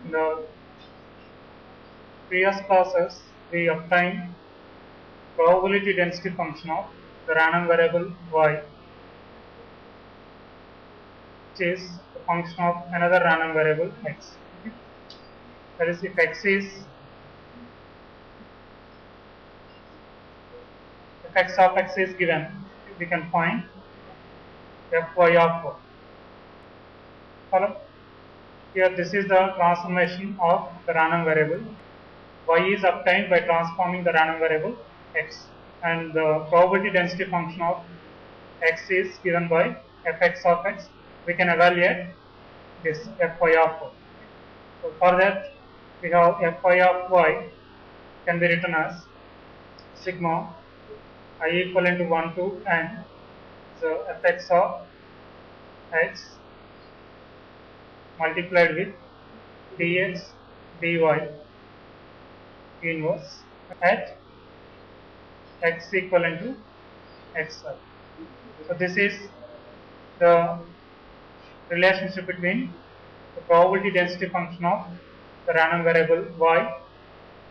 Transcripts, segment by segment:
In the previous classes, we obtained probability density function of the random variable y, which is the function of another random variable x. That is, if x of x is given, we can find fy of y. Here, this is the transformation of the random variable. Y is obtained by transforming the random variable x, and the probability density function of x is given by fx of x. We can evaluate this fy of y. So for that, we have fy of y can be written as sigma I equivalent to 1 to n, so fx of x multiplied with dx dy inverse at x equivalent to xy. So this is the relationship between the probability density function of the random variable y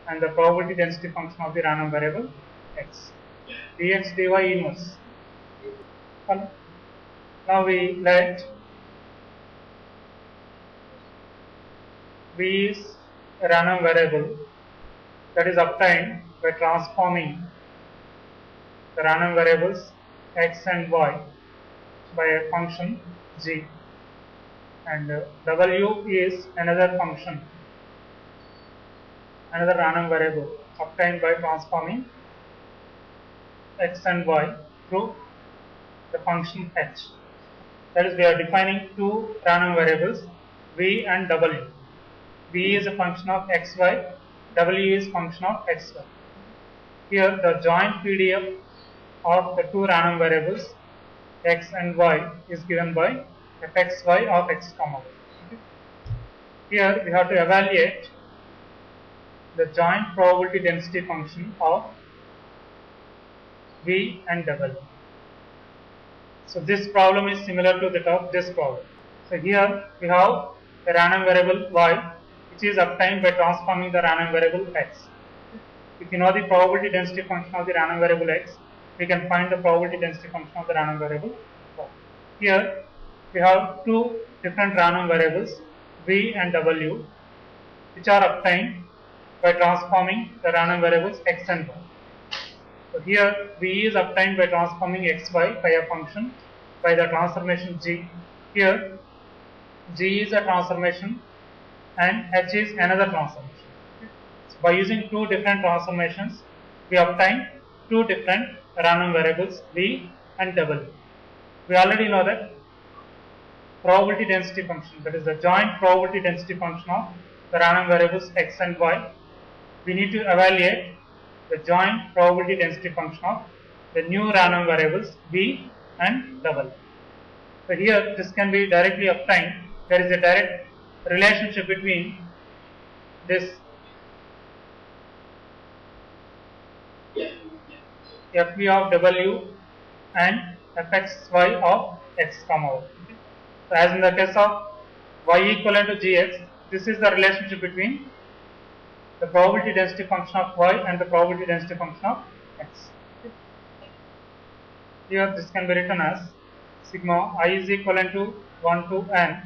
and the probability density function of the random variable x. Dx dy inverse. Now we let v is a random variable that is obtained by transforming the random variables x and y by a function g, and w is another function, another random variable obtained by transforming x and y through the function h. That is, we are defining two random variables v and w. V is a function of xy, w is function of xy. Here the joint PDF of the two random variables x and y is given by fxy of x comma y. Here we have to evaluate the joint probability density function of v and w. So this problem is similar to that of this problem. So here we have a random variable y, which is obtained by transforming the random variable x. If you know the probability density function of the random variable x, we can find the probability density function of the random variable y. Here we have two different random variables v and w, which are obtained by transforming the random variables x and y. So here v is obtained by transforming xy by a function by the transformation g. Here g is a transformation and h is another transformation. So by using two different transformations, we obtain two different random variables v and w. We already know that probability density function, that is the joint probability density function of the random variables x and y, we need to evaluate the joint probability density function of the new random variables v and w. So here this can be directly obtained. There is a direct relationship between this fv of w and fxy of x comma y. So as in the case of y equivalent to gx, this is the relationship between the probability density function of y and the probability density function of x. Here this can be written as sigma I is equivalent to 1 to n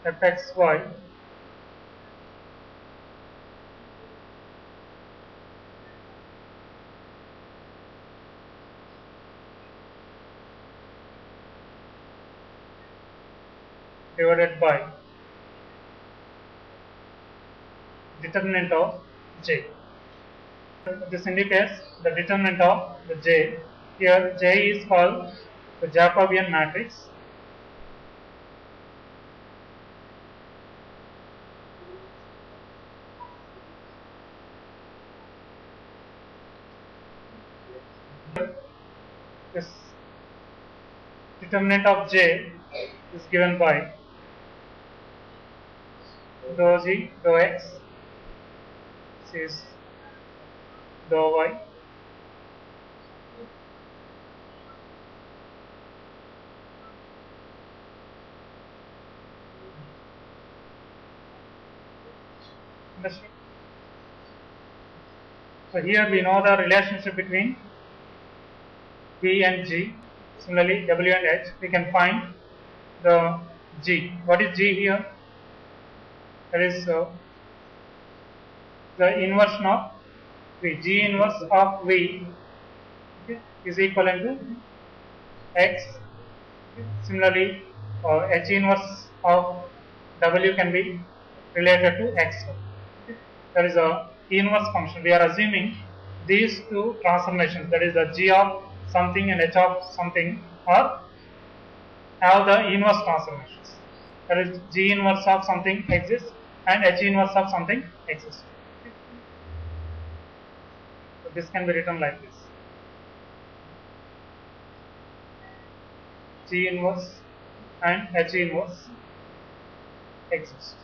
fxy divided by determinant of j. This indicates the determinant of the j. Here j is called the Jacobian matrix. This determinant of j is given by dou g dou x, this is dou y Understood? So here we know the relationship between V and G. Similarly, W and H. We can find the G. What is G here? That is the inversion of V. G inverse of V, okay, is equivalent to X. Similarly, H inverse of W can be related to X. That is a inverse function. We are assuming these two transformations, that is the G of something and H of something, are have the inverse transformations. That is G inverse of something exists and H inverse of something exists. So this can be written like this. G inverse and H inverse exist.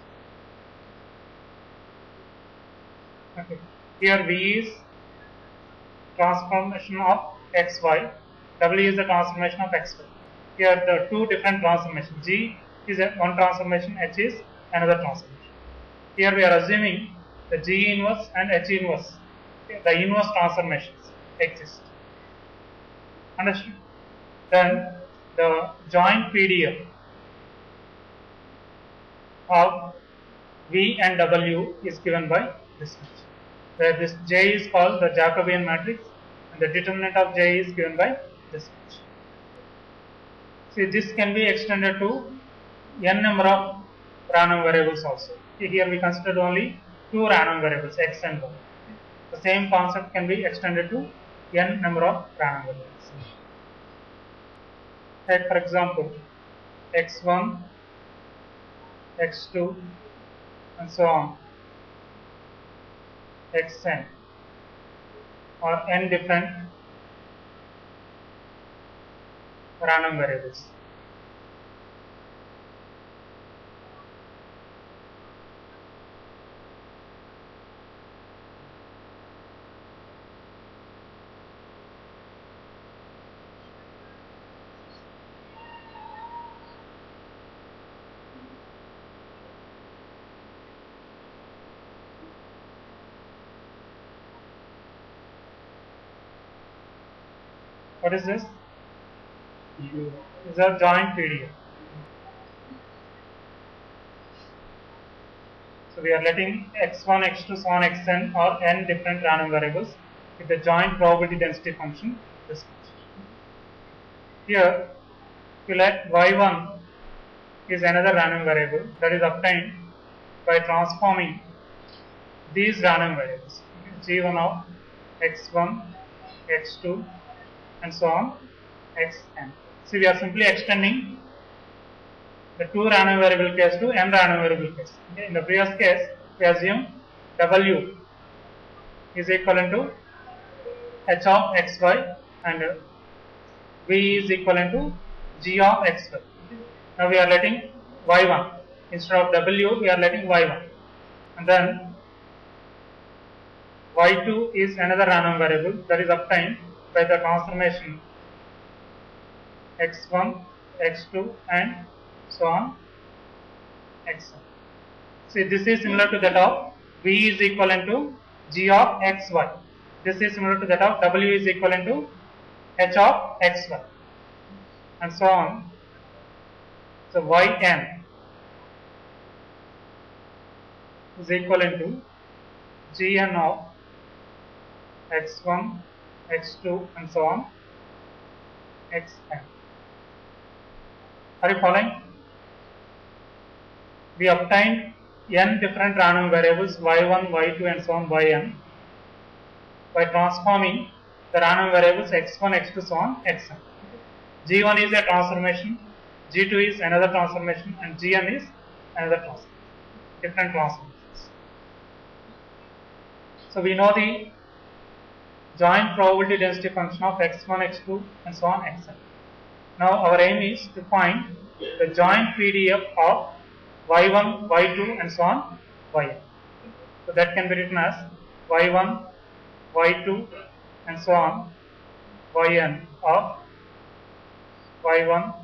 Okay. Here V is transformation of xy, W is the transformation of xy. Here the two different transformations. G is one transformation, H is another transformation. Here we are assuming the G inverse and H inverse, okay, the inverse transformations exist. Understood? Then the joint PDF of V and W is given by this much, where this J is called the Jacobian matrix and the determinant of J is given by this much. See, this can be extended to n number of random variables also. See, here we considered only two random variables, x and y. The same concept can be extended to n number of random variables. Take for example x1, x2 and so on, xn, or n different random variables. What is this? This is a joint PDF. So we are letting x1, x2, so on, xn or n different random variables with the joint probability density function this much. Here we let y1 is another random variable that is obtained by transforming these random variables, g1 of x1, x2 and so on, xn. See, we are simply extending the two random variable case to n random variable case. Okay. In the previous case, we assume W is equivalent to H of xy and V is equivalent to G of xy. Now we are letting y1 instead of W, we are letting y1, and then y2 is another random variable that is obtained by the transformation x1, x2 and so on, xn. See, this is similar to that of V is equivalent to G of xy. This is similar to that of W is equivalent to H of xy and so on. So yn is equivalent to Gn of x1, x2 and so on, xn. Are you following? We obtained n different random variables y1, y2 and so on, yn by transforming the random variables x1, x2, so on, xn. G1 is a transformation, G2 is another transformation and Gn is another transformation, different transformations. So we know the joint probability density function of x1, x2 and so on, xn. Now our aim is to find the joint PDF of y1, y2 and so on, yn. So that can be written as y1, y2 and so on, yn of y1,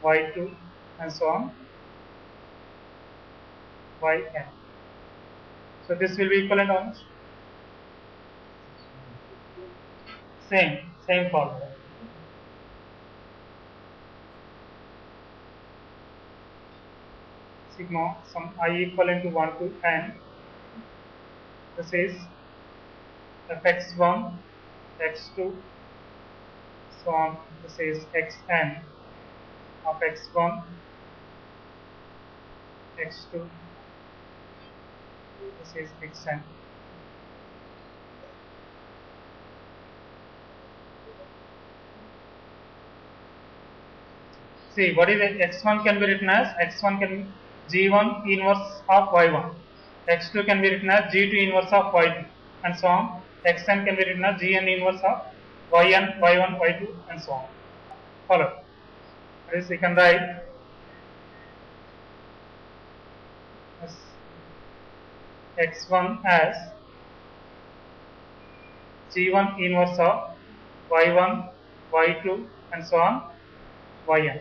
y2 and so on, yn. So this will be equivalent how much? Same formula. Sigma some I equivalent to 1 to n. This is fx1, x2, so on. This is xn of x1, x2. This is xn. See, what is it? X1 can be written as x1 can be g1 inverse of y1, x2 can be written as g2 inverse of y2, and so on. Xn can be written as gn inverse of yn, y1, y2, and so on. Follow. That is, we can write x1 as g1 inverse of y1, y2, and so on, yn.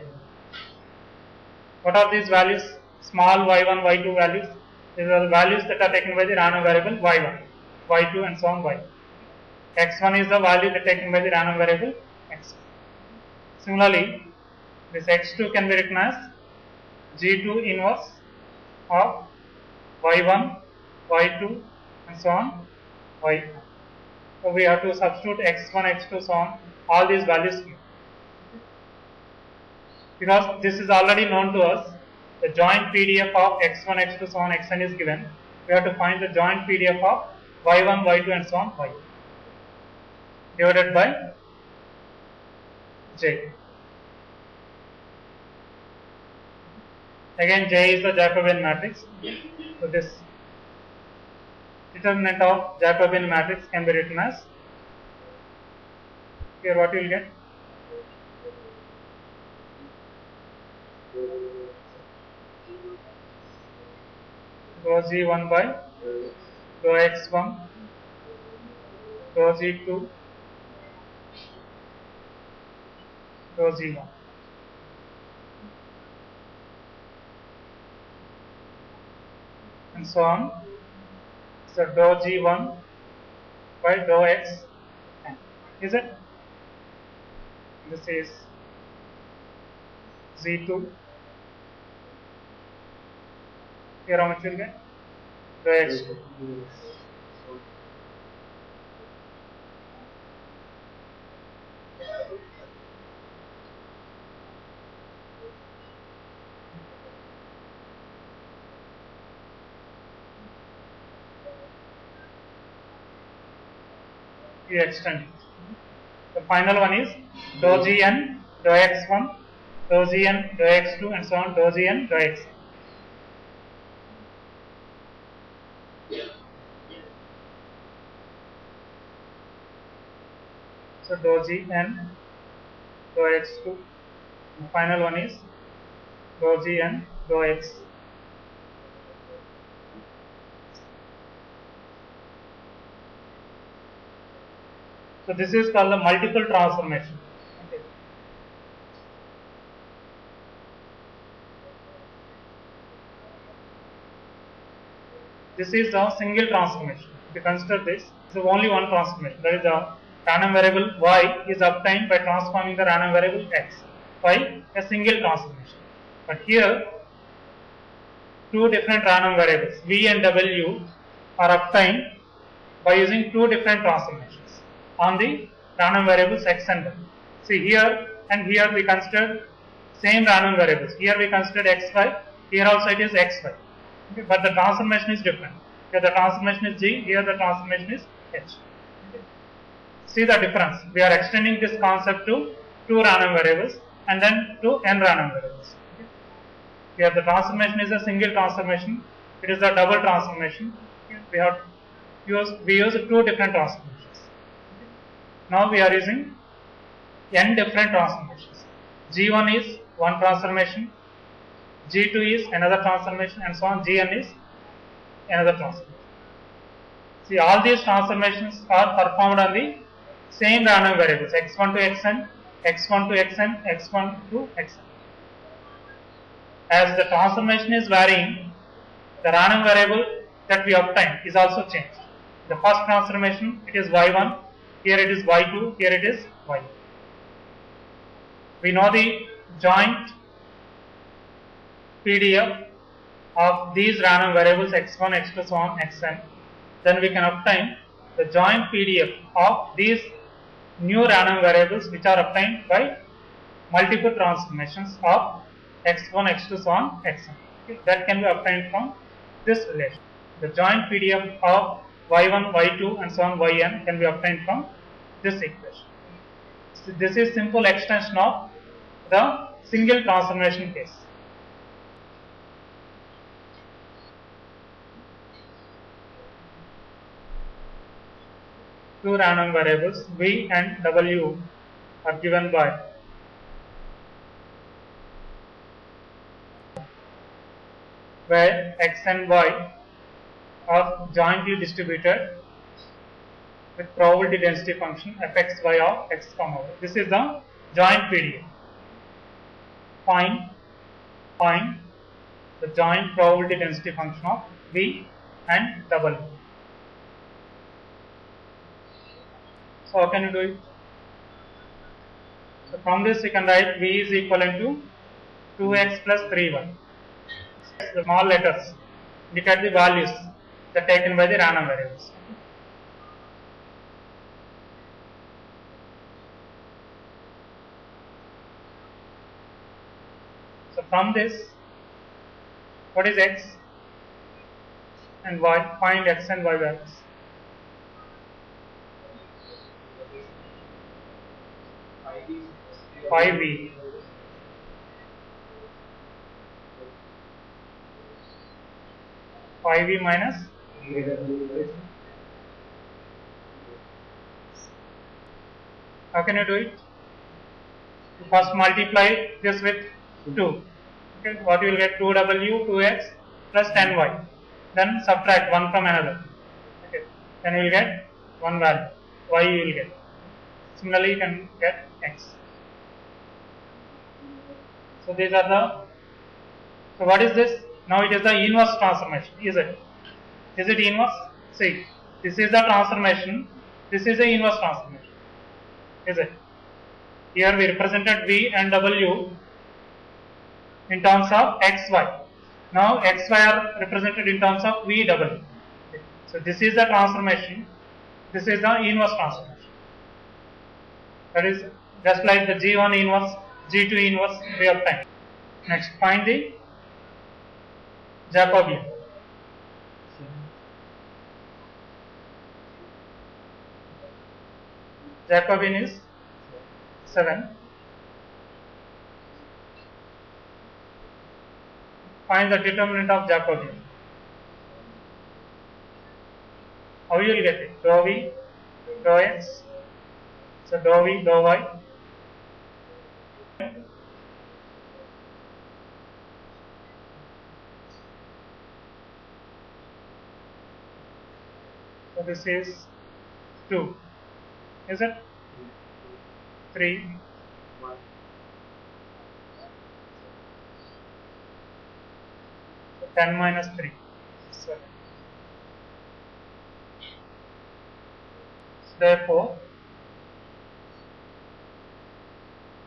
What are these values? Small y1, y2 values. These are the values that are taken by the random variable y1, y2, and so on, y. x1 is the value that taken by the random variable x. Similarly, this x2 can be written as g2 inverse of y1, y2, and so on, y. So we have to substitute x1, x2, so on, all these values here. Because this is already known to us, the joint PDF of x1, x2, so on, xn is given. We have to find the joint PDF of y1, y2, and so on, y, divided by j. Again, j is the Jacobian matrix. So this determinant of Jacobian matrix can be written as, here what you will get? Rho g1 by rho x1, rho g2, rho g1. And so on. So rho g1 by rho x, is it? This is z2. Here how much will get? Rho x2. You extend it. The final one is rho gn, rho x1, rho gn, rho x2, and so on, rho gn, rho x. So rho gn, rho x2. The final one is rho gn, rho x. So this is called the multiple transformation. Okay. This is the single transformation. If you consider this, is only one transformation. That is the random variable y is obtained by transforming the random variable x by a single transformation. But here, two different random variables v and w are obtained by using two different transformations on the random variables x and y. See here and here we consider same random variables. Here we considered xy, here also it is xy. Okay, but the transformation is different. Here the transformation is g, here the transformation is h. Okay. See the difference. We are extending this concept to two random variables and then to n random variables. Okay. Here the transformation is a single transformation. It is a double transformation. Okay. We use two different transformations. Now we are using n different transformations. G1 is one transformation, G2 is another transformation, and so on. Gn is another transformation. See, all these transformations are performed on the same random variables x1 to xn, x1 to xn, x1 to xn. As the transformation is varying, the random variable that we obtain is also changed. The first transformation, it is y1, here it is y2, here it is y. We know the joint PDF of these random variables x1, x2, so on, xn. Then we can obtain the joint PDF of these new random variables which are obtained by multiple transformations of x1, x2, so on, xn. Okay. That can be obtained from this relation. The joint PDF of y1, y2 and so on yn can be obtained from this equation. So this is simple extension of the single transformation case. Two random variables v and w are given by where x and y are jointly distributed with probability density function fxy of x comma y. This is the joint PDF. Find the joint probability density function of v and w. So how can you do it? So from this you can write v is equivalent to 2x plus 3y. The small letters indicate the values that are taken by the random variables. So from this, what is x and y? Find x and y values. Five v. Five v minus. How can you do it? You first multiply this with 2. Okay, what you will get? 2w, 2x plus 10y. Then subtract one from another. Okay, then you will get one value. Y you will get. Similarly, you can get x. So these are the. So what is this? Now it is the inverse transformation. Is it? Is it inverse? See, this is the transformation. This is the inverse transformation. Is it? Here we represented v and w in terms of xy. Now xy are represented in terms of v w. Okay. So this is the transformation. This is the inverse transformation. That is just like the G1 inverse, G2 inverse we obtain. Next, find the Jacobian. Jacobian is 7. Find the determinant of Jacobian. How you will get it? Dou v, dou x. So dou v, dou y. So this is 2. Is it? 3. 10 minus 3. 7. Therefore,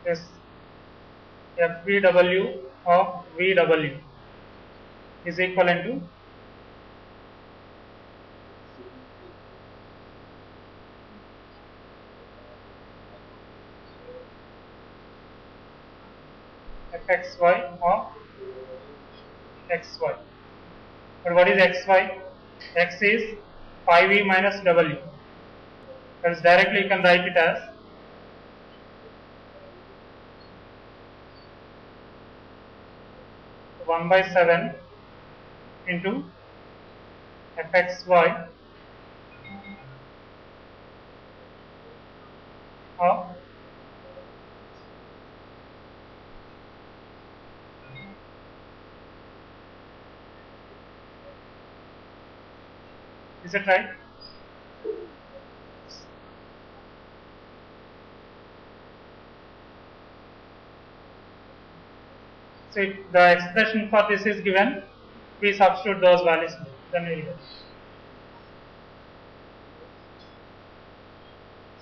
this FVW of VW is equivalent to Fxy of xy. But what is xy? X is 5v minus w. That is directly you can write it as one by 7 into fxy of is it right? So the expression for this is given, we substitute those values. then we will get.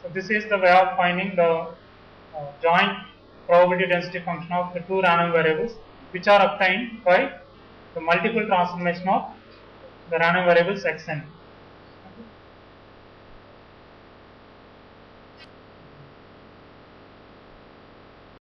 So this is the way of finding the joint probability density function of the two random variables, which are obtained by the multiple transformation of the random variables xn.